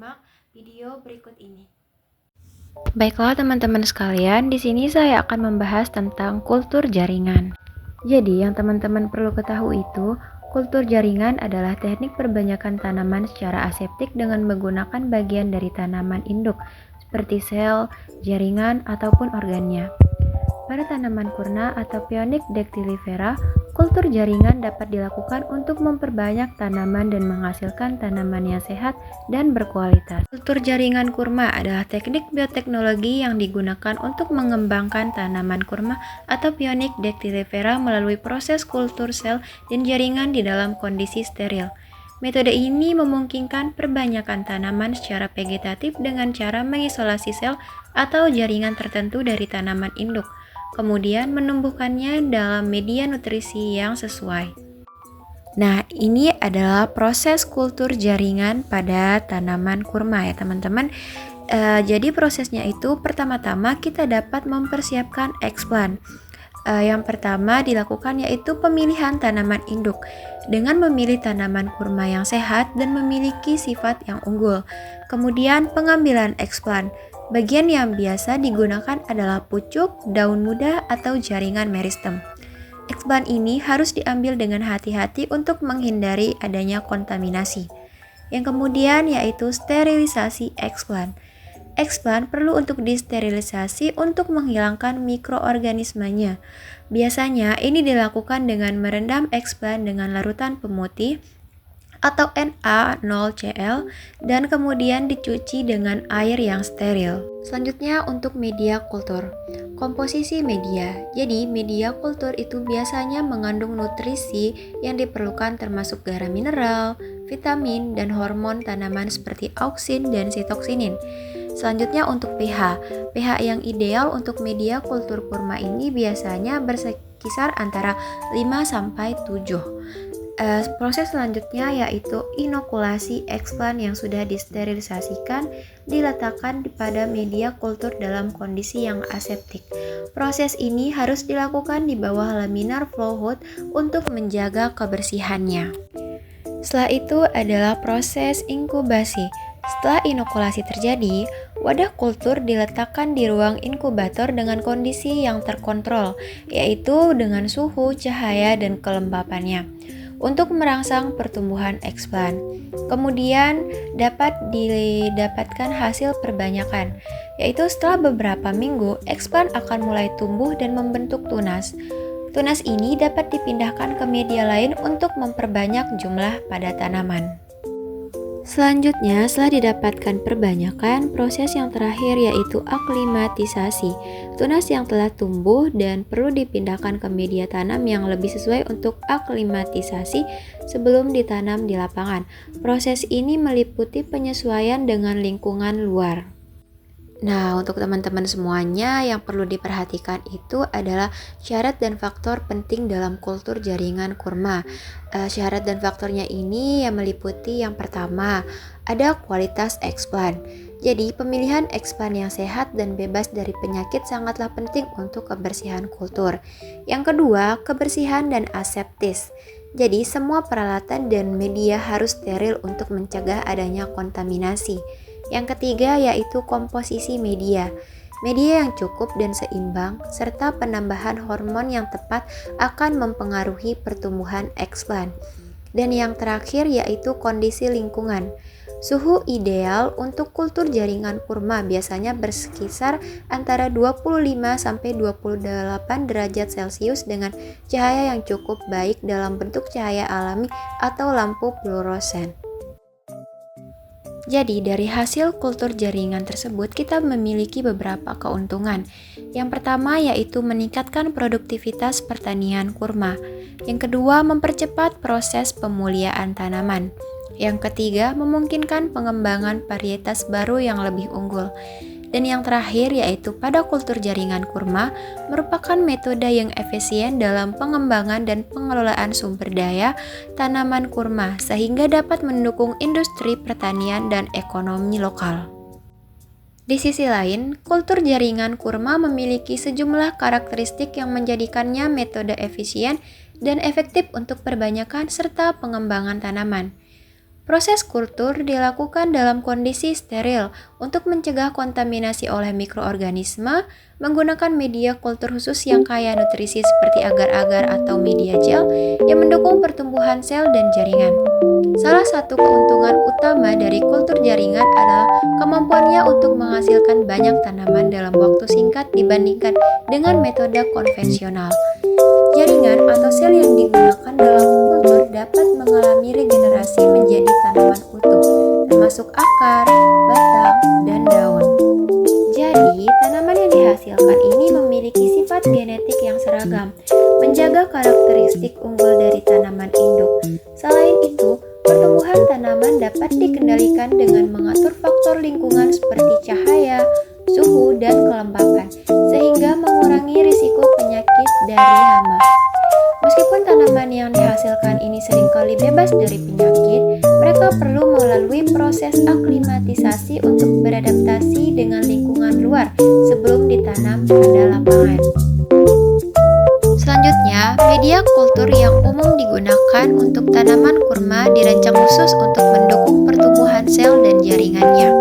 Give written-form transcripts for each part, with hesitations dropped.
menyimak video berikut ini. Baiklah teman-teman sekalian, di sini saya akan membahas tentang kultur jaringan. Jadi yang teman-teman perlu ketahui itu, kultur jaringan adalah teknik perbanyakan tanaman secara aseptik dengan menggunakan bagian dari tanaman induk, seperti sel, jaringan, ataupun organnya. Pada tanaman kurna atau Phoenix dactylifera, kultur jaringan dapat dilakukan untuk memperbanyak tanaman dan menghasilkan tanaman yang sehat dan berkualitas. Kultur jaringan kurma adalah teknik bioteknologi yang digunakan untuk mengembangkan tanaman kurma atau Phoenix dactylifera melalui proses kultur sel dan jaringan di dalam kondisi steril. Metode ini memungkinkan perbanyakan tanaman secara vegetatif dengan cara mengisolasi sel atau jaringan tertentu dari tanaman induk, kemudian menumbuhkannya dalam media nutrisi yang sesuai. Nah, ini adalah proses kultur jaringan pada tanaman kurma ya teman-teman. Jadi prosesnya itu pertama-tama kita dapat mempersiapkan explant. Yang pertama dilakukan yaitu pemilihan tanaman induk dengan memilih tanaman kurma yang sehat dan memiliki sifat yang unggul. Kemudian pengambilan explant. Bagian yang biasa digunakan adalah pucuk, daun muda, atau jaringan meristem. Explant ini harus diambil dengan hati-hati untuk menghindari adanya kontaminasi. Yang kemudian yaitu sterilisasi explant. Explant perlu untuk disterilisasi untuk menghilangkan mikroorganismenya. Biasanya ini dilakukan dengan merendam explant dengan larutan pemutih atau Na0Cl dan kemudian dicuci dengan air yang steril. Selanjutnya untuk media kultur. Komposisi media. Jadi media kultur itu biasanya mengandung nutrisi yang diperlukan termasuk garam mineral, vitamin, dan hormon tanaman seperti auksin dan sitoksinin. Selanjutnya untuk pH. pH yang ideal untuk media kultur kurma ini biasanya berkisar antara 5-7. Proses selanjutnya yaitu inokulasi explant yang sudah disterilisasikan diletakkan pada media kultur dalam kondisi yang aseptik. Proses ini harus dilakukan di bawah laminar flow hood untuk menjaga kebersihannya. Setelah itu adalah proses inkubasi. Setelah inokulasi terjadi, wadah kultur diletakkan di ruang inkubator dengan kondisi yang terkontrol, yaitu dengan suhu, cahaya, dan kelembapannya, untuk merangsang pertumbuhan explant. Kemudian dapat didapatkan hasil perbanyakan, yaitu setelah beberapa minggu, explant akan mulai tumbuh dan membentuk tunas. Tunas ini dapat dipindahkan ke media lain untuk memperbanyak jumlah pada tanaman. Selanjutnya, setelah didapatkan perbanyakan, proses yang terakhir yaitu aklimatisasi. Tunas yang telah tumbuh dan perlu dipindahkan ke media tanam yang lebih sesuai untuk aklimatisasi sebelum ditanam di lapangan. Proses ini meliputi penyesuaian dengan lingkungan luar. Nah, untuk teman-teman semuanya yang perlu diperhatikan itu adalah syarat dan faktor penting dalam kultur jaringan kurma. Syarat dan faktornya ini yang meliputi yang pertama, ada kualitas explant. Jadi, pemilihan explant yang sehat dan bebas dari penyakit sangatlah penting untuk kebersihan kultur. Yang kedua, kebersihan dan aseptis. Jadi, semua peralatan dan media harus steril untuk mencegah adanya kontaminasi. Yang ketiga yaitu komposisi media. Media yang cukup dan seimbang serta penambahan hormon yang tepat akan mempengaruhi pertumbuhan explant. Dan yang terakhir yaitu kondisi lingkungan. Suhu ideal untuk kultur jaringan kurma biasanya berkisar antara 25-28 derajat Celcius dengan cahaya yang cukup baik dalam bentuk cahaya alami atau lampu fluoresan. Jadi dari hasil kultur jaringan tersebut kita memiliki beberapa keuntungan. Yang pertama yaitu meningkatkan produktivitas pertanian kurma. Yang kedua mempercepat proses pemuliaan tanaman. Yang ketiga memungkinkan pengembangan varietas baru yang lebih unggul. Dan yang terakhir yaitu pada kultur jaringan kurma merupakan metode yang efisien dalam pengembangan dan pengelolaan sumber daya tanaman kurma sehingga dapat mendukung industri pertanian dan ekonomi lokal. Di sisi lain, kultur jaringan kurma memiliki sejumlah karakteristik yang menjadikannya metode efisien dan efektif untuk perbanyakan serta pengembangan tanaman. Proses kultur dilakukan dalam kondisi steril untuk mencegah kontaminasi oleh mikroorganisme menggunakan media kultur khusus yang kaya nutrisi seperti agar-agar atau media gel yang mendukung pertumbuhan sel dan jaringan. Salah satu keuntungan utama dari kultur jaringan adalah kemampuannya untuk menghasilkan banyak tanaman dalam waktu singkat dibandingkan dengan metode konvensional. Jaringan atau sel yang digunakan dalam kultur dapat mengalami regenerasi menjadi tanaman utuh, termasuk akar, batang, dan daun. Jadi, tanaman yang dihasilkan ini memiliki sifat genetik yang seragam, menjaga karakteristik unggul dari tanaman induk. Selain itu, pertumbuhan tanaman dapat dikendalikan dengan mengatur faktor lingkungan seperti cahaya, suhu, dan kelembapan, sehingga mengurangi risiko penyakit dari hama. Meskipun tanaman yang dihasilkan ini seringkali bebas dari penyakit, mereka perlu melalui proses aklimatisasi untuk beradaptasi dengan lingkungan luar sebelum ditanam pada lapangan. Selanjutnya, media kultur yang umum digunakan untuk tanaman kurma dirancang khusus untuk mendukung pertumbuhan sel dan jaringannya.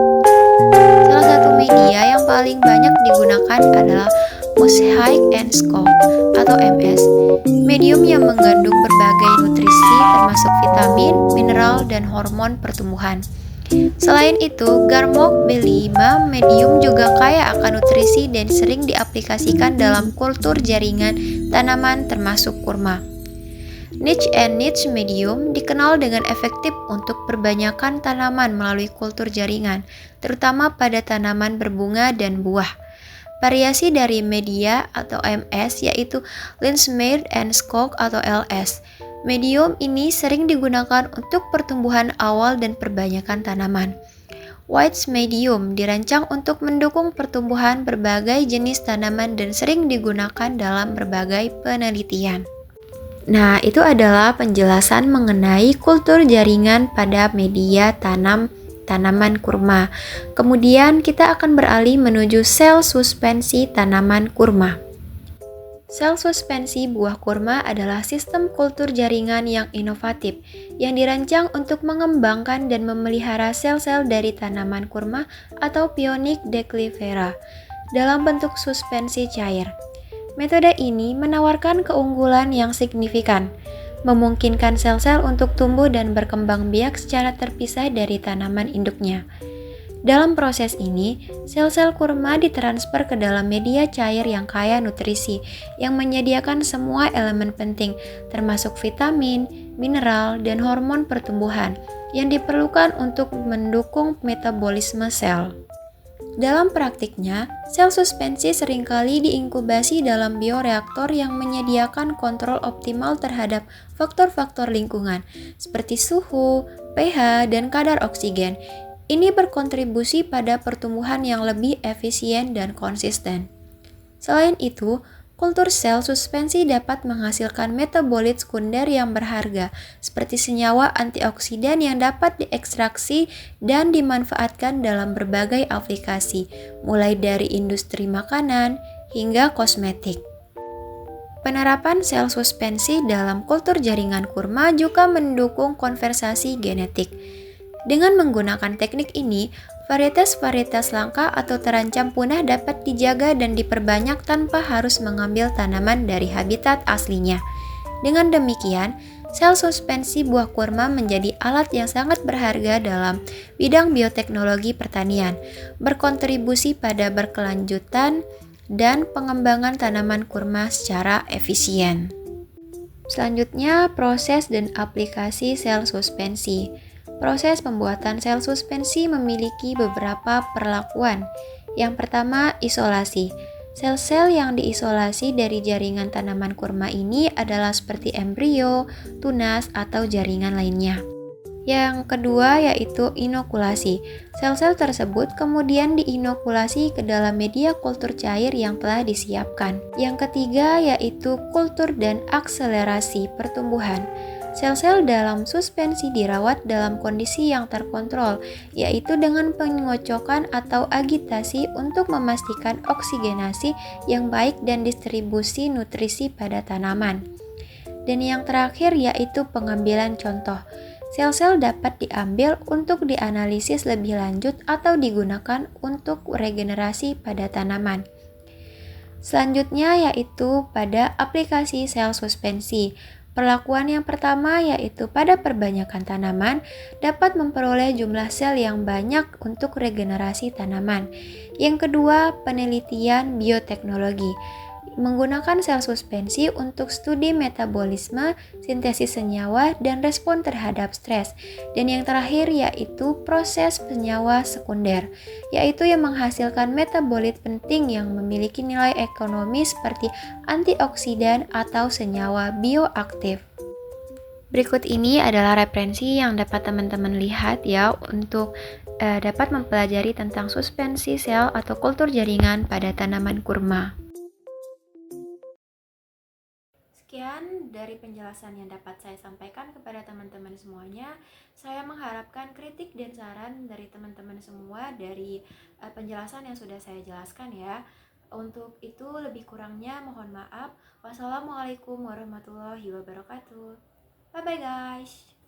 Salah satu media yang paling banyak digunakan adalah Mosaic and Scope atau MS, medium yang mengandung berbagai nutrisi termasuk vitamin, mineral, dan hormon pertumbuhan. Selain itu, Garmok B5 medium juga kaya akan nutrisi dan sering diaplikasikan dalam kultur jaringan tanaman termasuk kurma. Niche and Niche medium dikenal dengan efektif untuk perbanyakan tanaman melalui kultur jaringan, terutama pada tanaman berbunga dan buah. Variasi dari media atau MS yaitu Lindsmeyer and Skog atau LS. Medium ini sering digunakan untuk pertumbuhan awal dan perbanyakan tanaman. White's medium dirancang untuk mendukung pertumbuhan berbagai jenis tanaman dan sering digunakan dalam berbagai penelitian. Nah, itu adalah penjelasan mengenai kultur jaringan pada media tanaman kurma. Kemudian kita akan beralih menuju sel suspensi tanaman kurma. Sel suspensi buah kurma adalah sistem kultur jaringan yang inovatif yang dirancang untuk mengembangkan dan memelihara sel-sel dari tanaman kurma atau Pionik declivera dalam bentuk suspensi cair. Metode ini menawarkan keunggulan yang signifikan, memungkinkan sel-sel untuk tumbuh dan berkembang biak secara terpisah dari tanaman induknya. Dalam proses ini, sel-sel kurma ditransfer ke dalam media cair yang kaya nutrisi, yang menyediakan semua elemen penting, termasuk vitamin, mineral, dan hormon pertumbuhan, yang diperlukan untuk mendukung metabolisme sel. Dalam praktiknya, sel suspensi seringkali diinkubasi dalam bioreaktor yang menyediakan kontrol optimal terhadap faktor-faktor lingkungan, seperti suhu, pH, dan kadar oksigen. Ini berkontribusi pada pertumbuhan yang lebih efisien dan konsisten. Selain itu, kultur sel suspensi dapat menghasilkan metabolit sekunder yang berharga, seperti senyawa antioksidan yang dapat diekstraksi dan dimanfaatkan dalam berbagai aplikasi, mulai dari industri makanan hingga kosmetik. Penerapan sel suspensi dalam kultur jaringan kurma juga mendukung konservasi genetik. Dengan menggunakan teknik ini, varietas-varietas langka atau terancam punah dapat dijaga dan diperbanyak tanpa harus mengambil tanaman dari habitat aslinya. Dengan demikian, sel suspensi buah kurma menjadi alat yang sangat berharga dalam bidang bioteknologi pertanian, berkontribusi pada berkelanjutan dan pengembangan tanaman kurma secara efisien. Selanjutnya, proses dan aplikasi sel suspensi. Proses pembuatan sel suspensi memiliki beberapa perlakuan. Yang pertama, isolasi. Sel-sel yang diisolasi dari jaringan tanaman kurma ini adalah seperti embrio, tunas, atau jaringan lainnya. Yang kedua yaitu inokulasi. Sel-sel tersebut kemudian diinokulasi ke dalam media kultur cair yang telah disiapkan. Yang ketiga yaitu kultur dan akselerasi pertumbuhan. Sel-sel dalam suspensi dirawat dalam kondisi yang terkontrol, yaitu dengan pengocokan atau agitasi untuk memastikan oksigenasi yang baik dan distribusi nutrisi pada tanaman. Dan yang terakhir yaitu pengambilan contoh. Sel-sel dapat diambil untuk dianalisis lebih lanjut atau digunakan untuk regenerasi pada tanaman. Selanjutnya yaitu pada aplikasi sel suspensi. Perlakuan yang pertama yaitu pada perbanyakan tanaman dapat memperoleh jumlah sel yang banyak untuk regenerasi tanaman. Yang kedua, penelitian bioteknologi. Menggunakan sel suspensi untuk studi metabolisme, sintesis senyawa, dan respon terhadap stres. Dan yang terakhir yaitu proses senyawa sekunder, yaitu yang menghasilkan metabolit penting yang memiliki nilai ekonomi seperti antioksidan atau senyawa bioaktif. Berikut ini adalah referensi yang dapat teman-teman lihat ya untuk dapat mempelajari tentang suspensi sel atau kultur jaringan pada tanaman kurma. Sekian dari penjelasan yang dapat saya sampaikan kepada teman-teman semuanya. Saya mengharapkan kritik dan saran dari teman-teman semua dari penjelasan yang sudah saya jelaskan ya. Untuk itu lebih kurangnya mohon maaf. Wassalamualaikum warahmatullahi wabarakatuh. Bye bye guys.